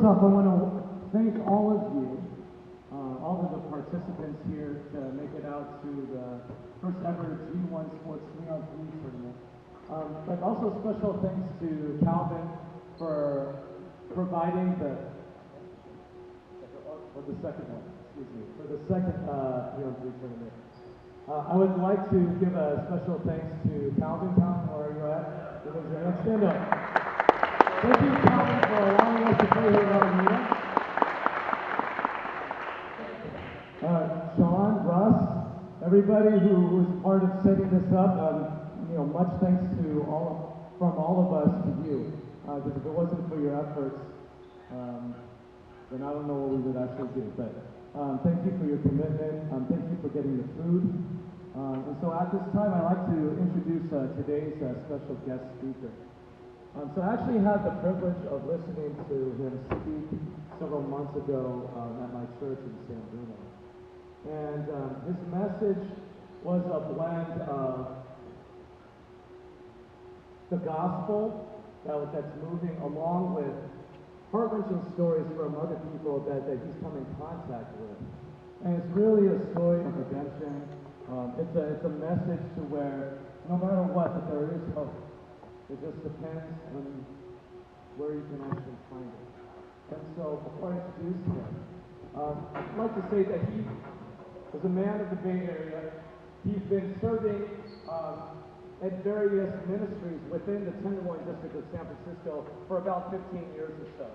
first off, I want to thank all of you, all of the participants here to make it out to the first ever G1Sports 3-on-3 tournament. But also special thanks to Calvin for providing the second 3-on-3 tournament. I would like to give a special thanks to Calvin. Calvin, where are you at? Stand up. Thank you, Calvin, for allowing us to play here in Alameda. Sean, Russ, everybody who was part of setting this up, much thanks to from all of us to you. Because if it wasn't for your efforts, then I don't know what we would actually do. But thank you for your commitment. Thank you for getting the food. And so at this time, I'd like to introduce today's special guest speaker. So I actually had the privilege of listening to him speak several months ago at my church in San Bruno. And his message was a blend of the gospel that's moving along with heart-wrenching stories from other people that he's come in contact with. And it's really a story of redemption. It's a message to where no matter what, that there is hope. It just depends on where you can actually find it. And so before I introduce him, I'd like to say that he is a man of the Bay Area. He's been serving at various ministries within the Tenderloin District of San Francisco for about 15 years or so.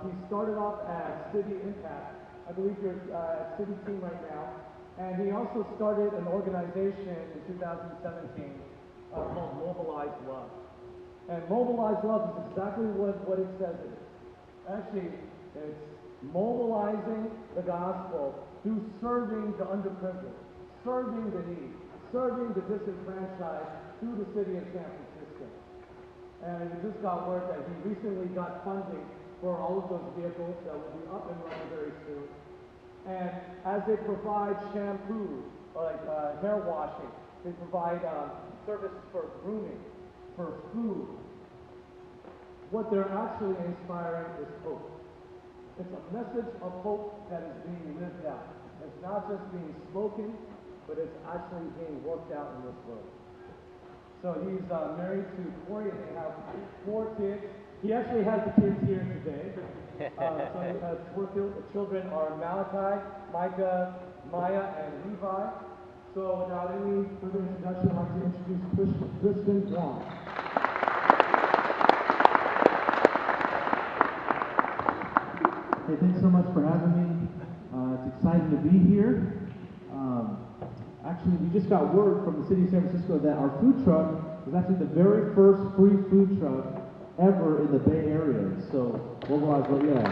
He started off at City Impact. I believe you're at City Team right now. And he also started an organization in 2017 called Mobilize Love. And Mobilize Love is exactly what it says it is. Actually, it's mobilizing the gospel through serving the underprivileged, serving the needy, serving the disenfranchised through the city of San Francisco. And we just got word that he recently got funding for all of those vehicles that will be up and running very soon. And as they provide shampoo, like hair washing, they provide services for grooming, for food. What they're actually inspiring is hope. It's a message of hope that is being lived out. It's not just being spoken, but it's actually being worked out in this world. So he's married to Corey, and they have 4 kids. He actually has the kids here today. So he has 4 children are Malachi, Micah, Maya, and Levi. So without any further introduction, I'd like to introduce Christian Huang. Hey, thanks so much for having me. It's exciting to be here. Actually, we just got word from the city of San Francisco that our food truck is actually the very first free food truck ever in the Bay Area. So, Mobilize Love, yeah.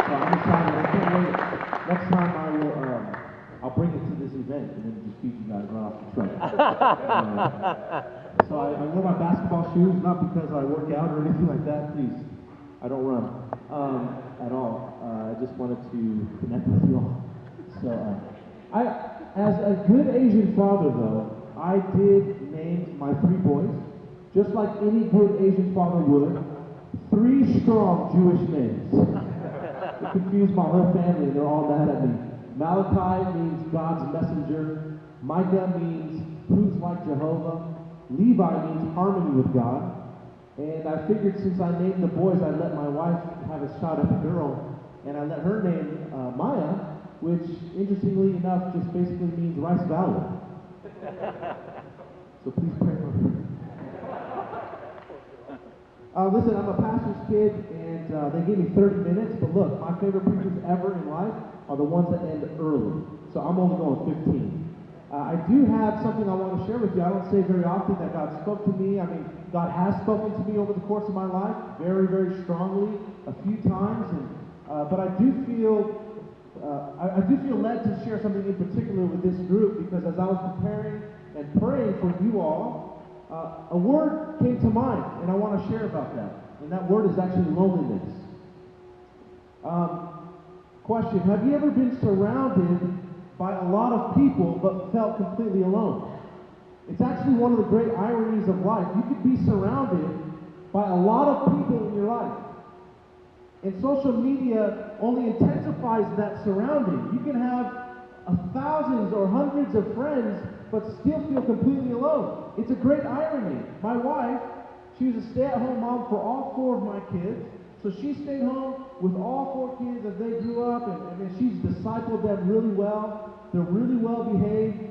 So I'm excited. I can't wait. Next time I'll bring it to this event and then just feed you guys right off the truck. So I wear my basketball shoes, not because I work out or anything like that, please. I don't run at all. I just wanted to connect with you all. So, as a good Asian father, though, I did name my 3 boys, just like any good Asian father would, 3 strong Jewish names. It confused my whole family, they're all mad at me. Malachi means God's messenger. Micah means who's like Jehovah. Levi means harmony with God. And I figured since I named the boys, I'd let my wife have a shot at the girl. And I let her name Maya, which, interestingly enough, just basically means Rice Valley. So please pray for me. Listen, I'm a pastor's kid, and they gave me 30 minutes, but look, my favorite preachers ever in life are the ones that end early. So I'm only going 15. I do have something I want to share with you. I don't say very often that God spoke to me. I mean, God has spoken to me over the course of my life, very, very strongly, a few times, and but I do feel led to share something in particular with this group, because as I was preparing and praying for you all, a word came to mind, and I want to share about that. And that word is actually loneliness. Question: have you ever been surrounded by a lot of people but felt completely alone? It's actually one of the great ironies of life. You could be surrounded by a lot of people in your life, And social media only intensifies that surrounding. You can have thousands or hundreds of friends, but still feel completely alone. It's a great irony. My wife, she was a stay-at-home mom for all 4 of my kids. So she stayed home with all 4 kids as they grew up, and she's discipled them really well. They're really well behaved,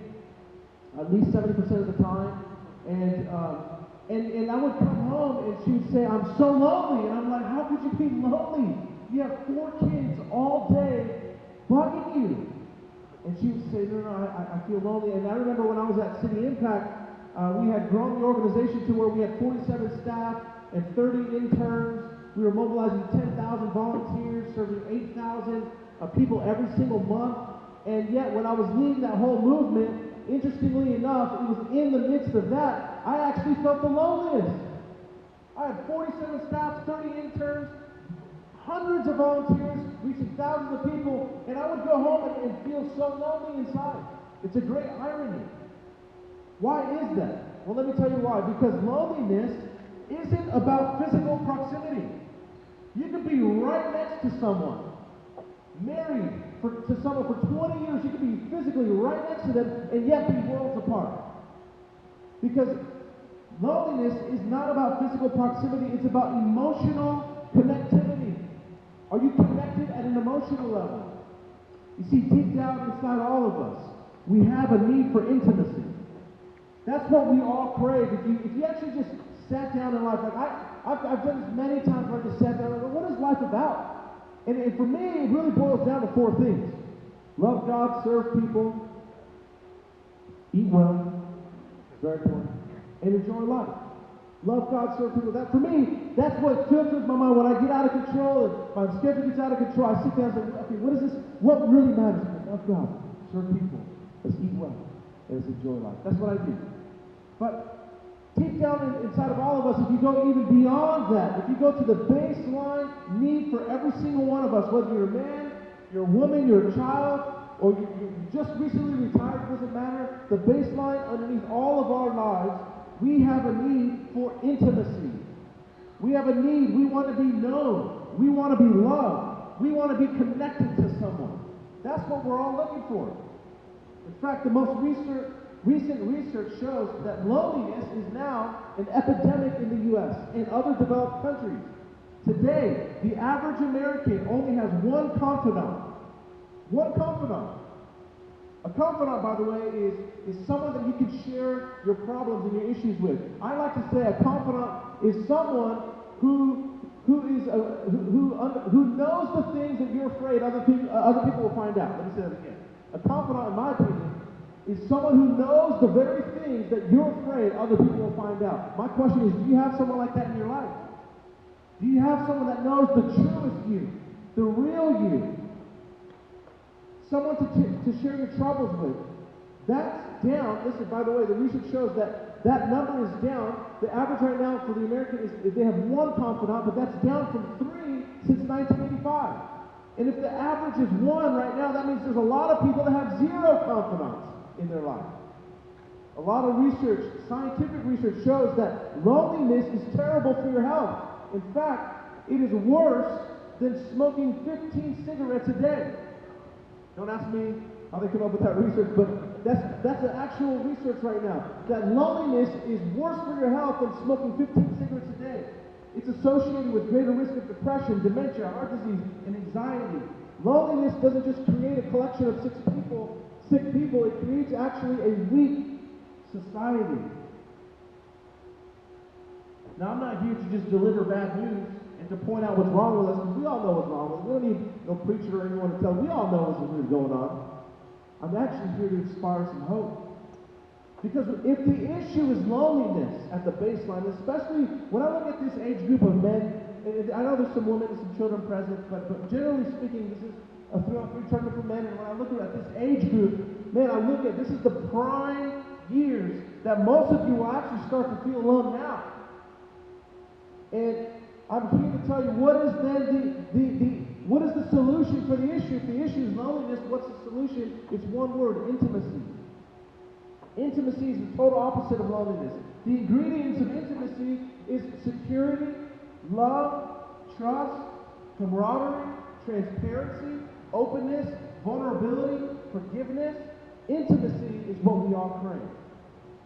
at least 70% of the time. And I would come home and she would say, "I'm so lonely." And I'm like, "How could you be lonely? You have 4 kids all day bugging you." And she would say, "No, I feel lonely." And I remember when I was at City Impact, we had grown the organization to where we had 47 staff and 30 interns. We were mobilizing 10,000 volunteers, serving 8,000 people every single month. And yet, when I was leading that whole movement, interestingly enough, it was in the midst of that, I actually felt the loneliness. I had 47 staff, 30 interns, hundreds of volunteers, reaching thousands of people, and I would go home and feel so lonely inside. It's a great irony. Why is that? Well, let me tell you why. Because loneliness isn't about physical proximity. You can be right next to someone, married to someone for 20 years, you can be physically right next to them, and yet be worlds apart. Because loneliness is not about physical proximity, it's about emotional connectivity. Are you connected at an emotional level? You see, deep down inside all of us, we have a need for intimacy. That's what we all crave. If you actually just sat down in life, like I've done this many times where I just sat down and go, what is life about? And for me, it really boils down to 4 things. Love God, serve people, eat well, very important, and enjoy life. Love God, serve people. That, for me, that's what filters my mind. When I get out of control and my schedule gets out of control, I sit down and say, okay, what is this? What really matters? Love God, serve people, let's eat well, and let's enjoy life. That's what I do. But deep down inside of all of us, if you go even beyond that, if you go to the baseline need for every single one of us, whether you're a man, you're a woman, you're a child, or you just recently retired, it doesn't matter, the baseline underneath all of our lives, we have a need for intimacy. We have a need. We want to be known. We want to be loved. We want to be connected to someone. That's what we're all looking for. In fact, the most recent research shows that loneliness is now an epidemic in the U.S. and other developed countries. Today, the average American only has one confidant. One confidant. A confidant, by the way, is someone that you can share your problems and your issues with. I like to say a confidant is someone who knows the things that you're afraid other people will find out. Let me say that again. A confidant, in my opinion, is someone who knows the very things that you're afraid other people will find out. My question is, do you have someone like that in your life? Do you have someone that knows the truest you, the real you? Someone to share your troubles with. That's down. Listen, by the way, the research shows that number is down. The average right now for the American is they have one confidant, but that's down from 3 since 1985. And if the average is 1 right now, that means there's a lot of people that have 0 confidants in their life. A lot of research, scientific research, shows that loneliness is terrible for your health. In fact, it is worse than smoking 15 cigarettes a day. Don't ask me how they come up with that research, but that's the actual research right now. That loneliness is worse for your health than smoking 15 cigarettes a day. It's associated with greater risk of depression, dementia, heart disease, and anxiety. Loneliness doesn't just create a collection of sick people, it creates actually a weak society. Now, I'm not here to just deliver bad news and to point out what's wrong with us, because we all know what's wrong with us. We don't need no preacher or anyone to tell. We all know what's really going on. I'm actually here to inspire some hope. Because if the issue is loneliness at the baseline, especially when I look at this age group of men, and I know there's some women and some children present, but generally speaking, this is a free tournament for men, and when I look at this age group, man, I look at this is the prime years that most of you will actually start to feel alone now. And I'm here to tell you what is then what is the solution for the issue? If the issue is loneliness, what's the solution? It's one word: intimacy. Intimacy is the total opposite of loneliness. The ingredients of intimacy is security, love, trust, camaraderie, transparency, openness, vulnerability, forgiveness, intimacy is what we all crave.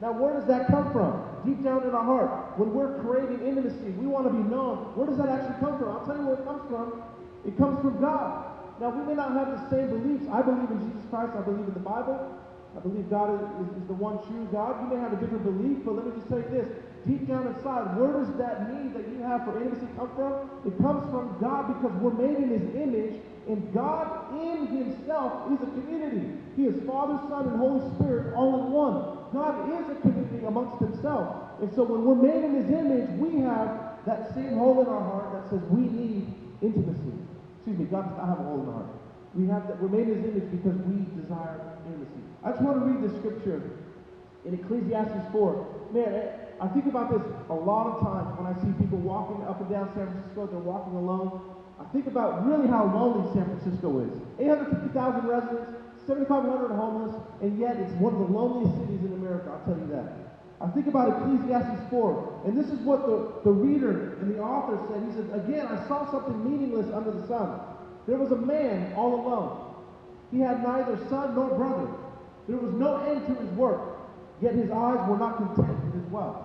Now, where does that come from? Deep down in our heart, when we're craving intimacy, we want to be known. Where does that actually come from? I'll tell you where it comes from. It comes from God. Now, we may not have the same beliefs. I believe in Jesus Christ. I believe in the Bible. I believe God is the one true God. You may have a different belief, but let me just tell you this. Deep down inside, where does that need that you have for intimacy come from? It comes from God because we're made in His image, and God in Himself is a community. He is Father, Son, and Holy Spirit all in one. God is a community amongst Himself. And so when we're made in His image, we have that same hole in our heart that says we need intimacy. Excuse me, God does not have a hole in our heart. We have that. We're made in His image because we desire intimacy. I just want to read this scripture in Ecclesiastes 4. Man, I think about this a lot of times when I see people walking up and down San Francisco. They're walking alone. I think about really how lonely San Francisco is. 850,000 residents, 7,500 homeless, and yet it's one of the loneliest cities in America, I'll tell you that. I think about Ecclesiastes 4, and this is what the reader and the author said. He said, again, I saw something meaningless under the sun. There was a man all alone. He had neither son nor brother. There was no end to his work, yet his eyes were not content with his wealth.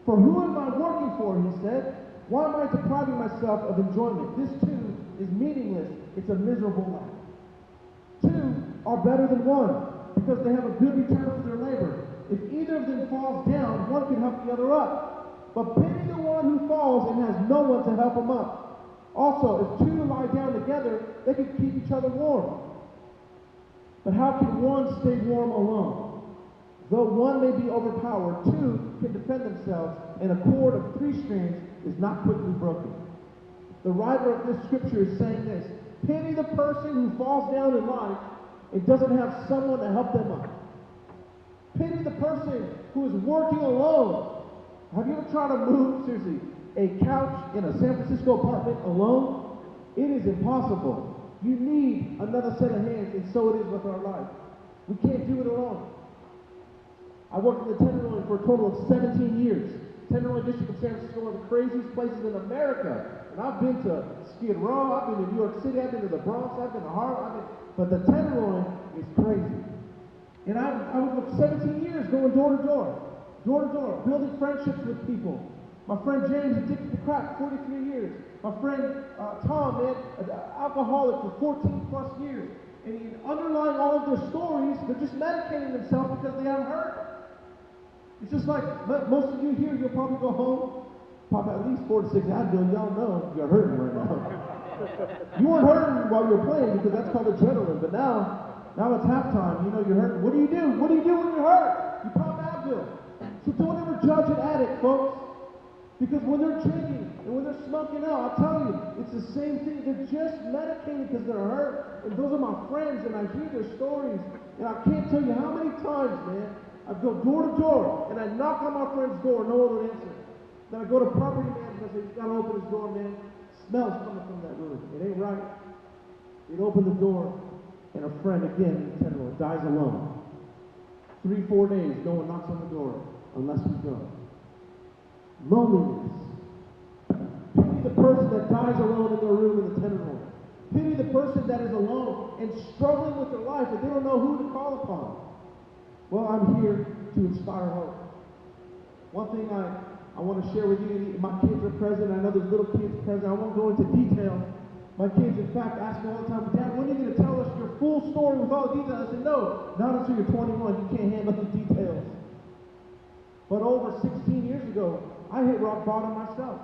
For who am I working for, he said. Why am I depriving myself of enjoyment? This too is meaningless. It's a miserable life. Two are better than one, because they have a good return for their labor. If either of them falls down, one can help the other up. But pity the one who falls and has no one to help him up. Also, if two lie down together, they can keep each other warm. But how can one stay warm alone? Though one may be overpowered, two can defend themselves, and a cord of 3 strands is not quickly broken. The writer of this scripture is saying this: pity the person who falls down in life and doesn't have someone to help them up. Pity the person who is working alone. Have you ever tried to move, seriously, a couch in a San Francisco apartment alone? It is impossible. You need another set of hands, and so it is with our life. We can't do it alone. I worked in the Tenderloin for a total of 17 years. Tenderloin District of San Francisco, one of the craziest places in America. And I've been to Skid Row, I've been to New York City, I've been to the Bronx, I've been to Harlem, but the Tenderloin is crazy. And I was 17 years going door to door, building friendships with people. My friend James, addicted to crack, 43 years. My friend Tom, man, an alcoholic for 14 plus years. And underlying all of their stories, they're just medicating themselves because they haven't hurt. It's just like most of you here, you'll probably go home, pop at least 4 to 6 Advil. Y'all know you're hurting right now. You weren't hurting while you were playing because that's called adrenaline. But now it's halftime. You know you're hurting. What do you do? What do you do when you're hurt? You pop Advil. So don't ever judge an addict, folks. Because when they're drinking and when they're smoking out, I'll tell you, it's the same thing. They're just medicated because they're hurt. And those are my friends, and I hear their stories. And I can't tell you how many times, man, I go door to door, and I knock on my friend's door, no one would answer. Then I go to property manager, and I say, you gotta open his door, man. Smells coming from that room. It ain't right. They'd open the door, and a friend, again, in Tenderloin, dies alone. 3-4 days, no one knocks on the door unless we go. Loneliness. Pity the person that dies alone in their room in the Tenderloin. Pity the person that is alone and struggling with their life and they don't know who to call upon. Well, I'm here to inspire hope. One thing I want to share with you, my kids are present. I know there's little kids present. I won't go into detail. My kids, in fact, ask me all the time, Dad, when are you going to tell us your full story with all the details? I said, no, not until you're 21. You can't handle the details. But over 16 years ago, I hit rock bottom myself.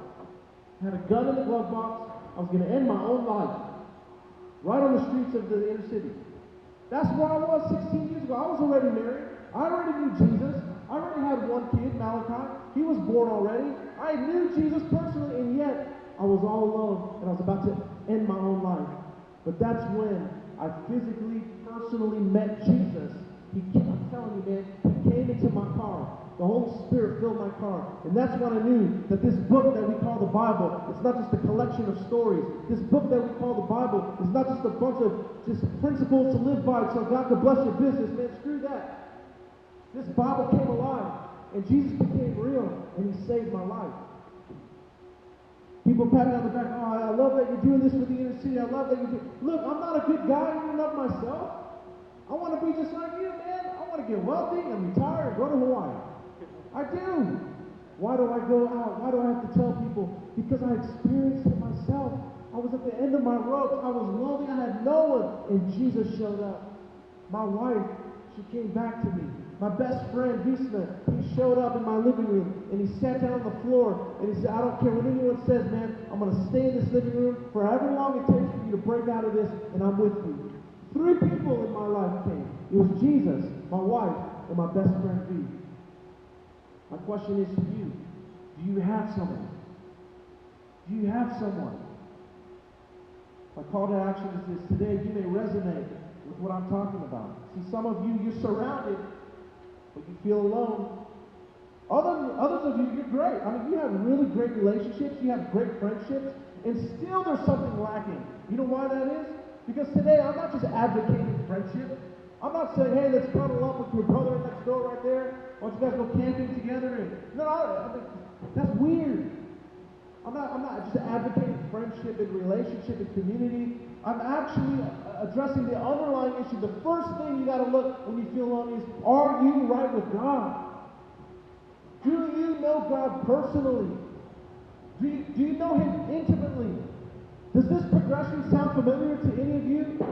I had a gun in the glove box. I was going to end my own life. Right on the streets of the inner city. That's where I was 16 years ago. I was already married. I already knew Jesus. I already had one kid, Malachi. He was born already. I knew Jesus personally, and yet I was all alone, and I was about to end my own life. But that's when I physically, personally met Jesus. I'm telling you, man, he came into my car. The Holy Spirit filled my car. And that's when I knew that this book that we call the Bible, it's not just a collection of stories. This book that we call the Bible is not just a bunch of just principles to live by so God can bless your business. Man, screw that. This Bible came alive. And Jesus became real. And he saved my life. People pat me on the back, oh, I love that you're doing this for the inner city. I love that you're doing... Look, I'm not a good guy in and of myself. I want to be just like you, man. I want to get wealthy and retire and go to Hawaii. I do. Why do I go out? Why do I have to tell people? Because I experienced it myself. I was at the end of my rope. I was lonely. I had no one. And Jesus showed up. My wife, she came back to me. My best friend, Visma, he showed up in my living room, and he sat down on the floor, and he said, I don't care what anyone says, man. I'm going to stay in this living room for however long it takes for you to break out of this, and I'm with you. 3 people in my life came. It was Jesus, my wife, and my best friend, V. My question is to you, do you have someone? Do you have someone? My call to action is this. Today, you may resonate with what I'm talking about. See, some of you, you're surrounded, but you feel alone. Others of you, you're great. I mean, you have really great relationships, you have great friendships, and still there's something lacking. You know why that is? Because today, I'm not just advocating friendship. I'm not saying, hey, let's cuddle up with your brother next door right there. Why don't you guys go camping together? No, I mean, that's weird. I'm not just advocating friendship and relationship and community. I'm actually addressing the underlying issue. The first thing you got to look when you feel lonely is, are you right with God? Do you know God personally? Do you know Him intimately? Does this progression sound familiar to any of you?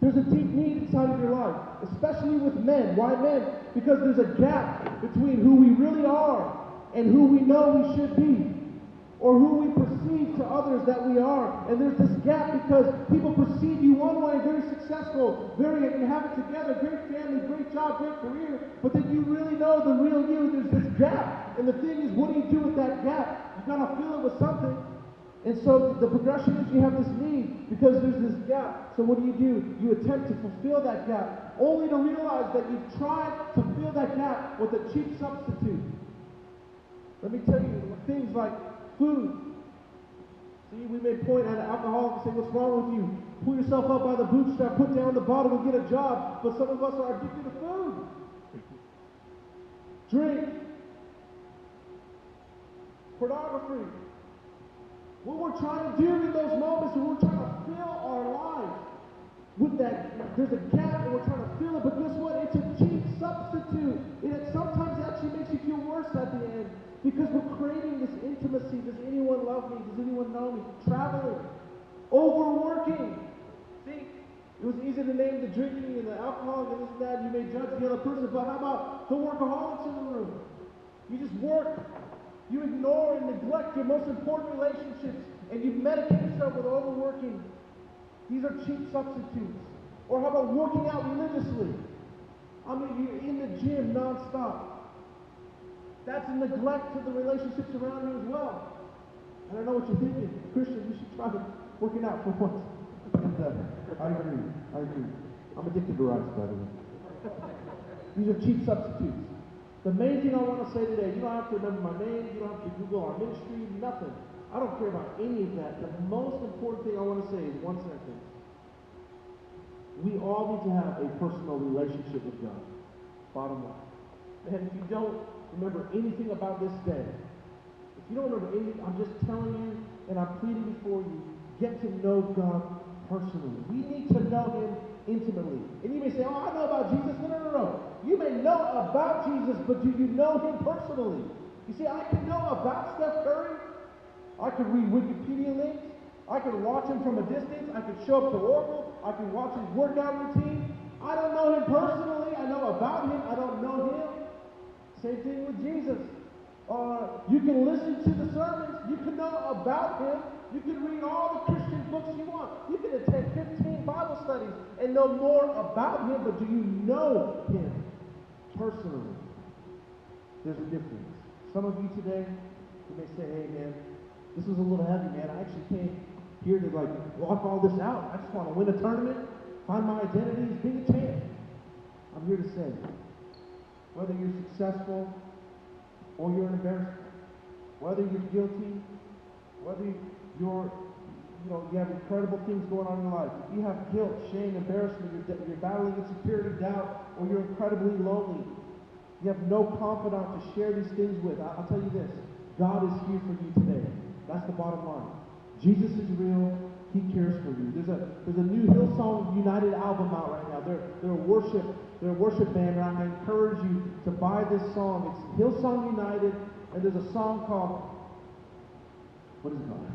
There's a deep need inside of your life, especially with men. Why men? Because there's a gap between who we really are and who we know we should be, or who we perceive to others that we are. And there's this gap because people perceive you one way, very successful, you have it together, great family, great job, great career, but then you really know the real you. There's this gap. And the thing is, what do you do with that gap? You gotta fill it with something. And so the progression is you have this need because there's this gap. So what do? You attempt to fulfill that gap, only to realize that you've tried to fill that gap with a cheap substitute. Let me tell you, things like food. See, we may point at an alcoholic and say, what's wrong with you? Pull yourself up by the bootstrap, put down the bottle and get a job. But some of us are addicted to food. Drink. Pornography. What we're trying to do in those moments when we're trying to fill our lives with that, there's a gap and we're trying to fill it, but guess what? It's a cheap substitute. And it sometimes actually makes you feel worse at the end because we're creating this intimacy. Does anyone love me? Does anyone know me? Traveling. Overworking. See, it was easy to name the drinking and the alcohol and this and that. You may judge the other person, but how about the workaholics in the room? You just work. You ignore and neglect your most important relationships, and you medicate yourself with overworking. These are cheap substitutes. Or how about working out religiously? I mean, you're in the gym nonstop. That's a neglect to the relationships around you as well. And I know what you're thinking. Christian, you should try working out for once. And I agree. I'm addicted to rice, by the way. These are cheap substitutes. The main thing I want to say today, you don't have to remember my name, you don't have to Google our ministry, nothing. I don't care about any of that. The most important thing I want to say is one sentence. We all need to have a personal relationship with God. Bottom line. And if you don't remember anything about this day, if you don't remember anything, I'm just telling you, and I'm pleading before you, get to know God personally. We need to know Him intimately. And you may say, oh, I know about Jesus. No. You may know about Jesus, but do you know Him personally? You see, I can know about Steph Curry. I could read Wikipedia links. I could watch him from a distance. I could show up to Oracle. I could watch his workout routine. I don't know him personally. I know about him. I don't know him. Same thing with Jesus. You can listen to the sermons. You can know about Him. You can read all the Christian books you want. You can attend 15 Bible studies and know more about Him, but do you know Him personally? There's a difference. Some of you today, you may say, hey man, this was a little heavy, man. I actually came here to block all this out. I just want to win a tournament, find my identity as being a champ. I'm here to say, whether you're successful or you're an embarrassment, whether you're guilty, whether you have incredible things going on in your life, if you have guilt, shame, embarrassment, you're battling insecurity, doubt, or you're incredibly lonely, you have no confidant to share these things with, I'll tell you this, God is here for you today. That's the bottom line. Jesus is real. He cares for you. There's a new Hillsong United album out right now. They're a worship band, and I encourage you to buy this song. It's Hillsong United, and there's a song called, what is it called?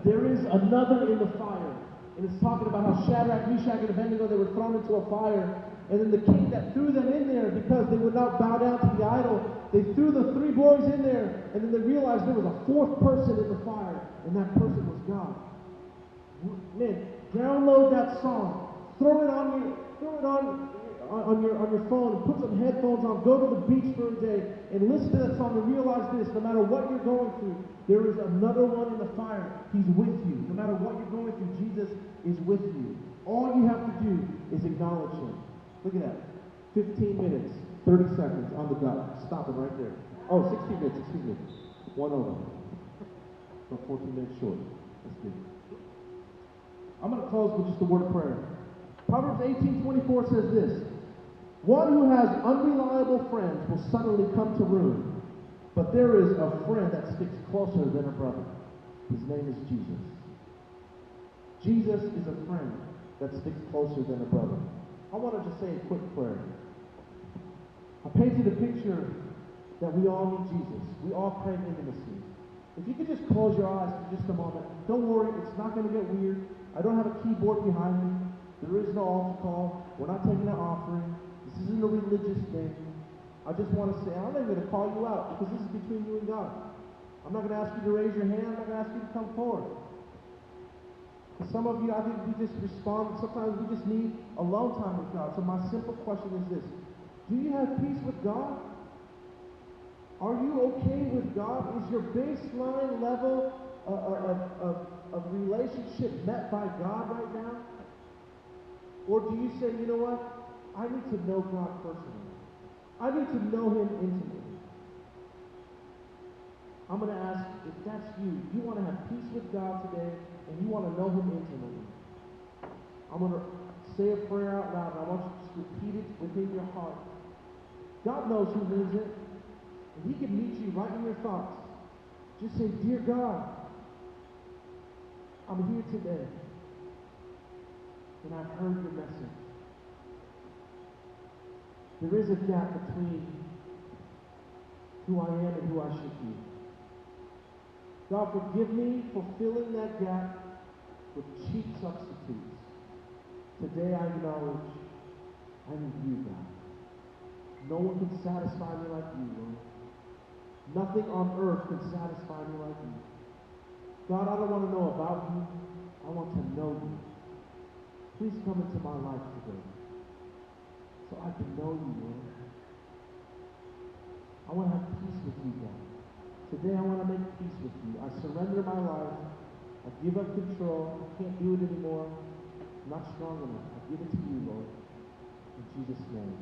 There is Another in the Fire. And it's talking about how Shadrach, Meshach, and Abednego, they were thrown into a fire. And then the king that threw them in there, because they would not bow down to the idol, they threw the 3 boys in there. And then they realized there was a 4th person in the fire. And that person was God. Man, download that song. Throw it on your phone, and put some headphones on. Go to the beach for a day and listen to that song and realize this: no matter what you're going through, there is another one in the fire. He's with you. No matter what you're going through, Jesus is with you. All you have to do is acknowledge Him. Look at that. 15 minutes, 30 seconds on the dot. Stop it right there. Oh, 16 minutes, excuse me. 1 over. So 14 minutes short. That's good. I'm going to close with just a word of prayer. Proverbs 18:24 says this: one who has unreliable friends will suddenly come to ruin, but there is a friend that sticks closer than a brother. His name is Jesus. Jesus is a friend that sticks closer than a brother. I want to just say a quick prayer. I painted a picture that we all need Jesus. We all crave intimacy. If you could just close your eyes for just a moment. Don't worry, it's not going to get weird. I don't have a keyboard behind me. There is no altar call. We're not taking an offering. This isn't a religious thing. I just want to say, I'm not even going to call you out, because this is between you and God. I'm not going to ask you to raise your hand. I'm not going to ask you to come forward. For some of you, I think we just respond. Sometimes we just need alone time with God. So my simple question is this: do you have peace with God? Are you okay with God? Is your baseline level of relationship met by God right now? Or do you say, you know what? I need to know God personally. I need to know Him intimately. I'm going to ask, if that's you, you want to have peace with God today, and you want to know Him intimately. I'm going to say a prayer out loud, and I want you to just repeat it within your heart. God knows who needs it, and He can meet you right in your thoughts. Just say, dear God, I'm here today, and I've heard your message. There is a gap between who I am and who I should be. God, forgive me for filling that gap with cheap substitutes. Today I acknowledge I need you, God. No one can satisfy me like you, Lord. Nothing on earth can satisfy me like you. God, I don't want to know about you. I want to know you. Please come into my life today, so I can know you, Lord. I want to have peace with you, God. Today I want to make peace with you. I surrender my life. I give up control. I can't do it anymore. I'm not strong enough. I give it to you, Lord. In Jesus' name,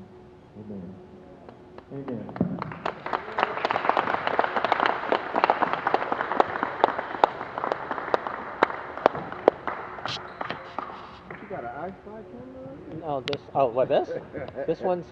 amen. Amen. You got an iFi camera? No, this. Oh, what this? This one's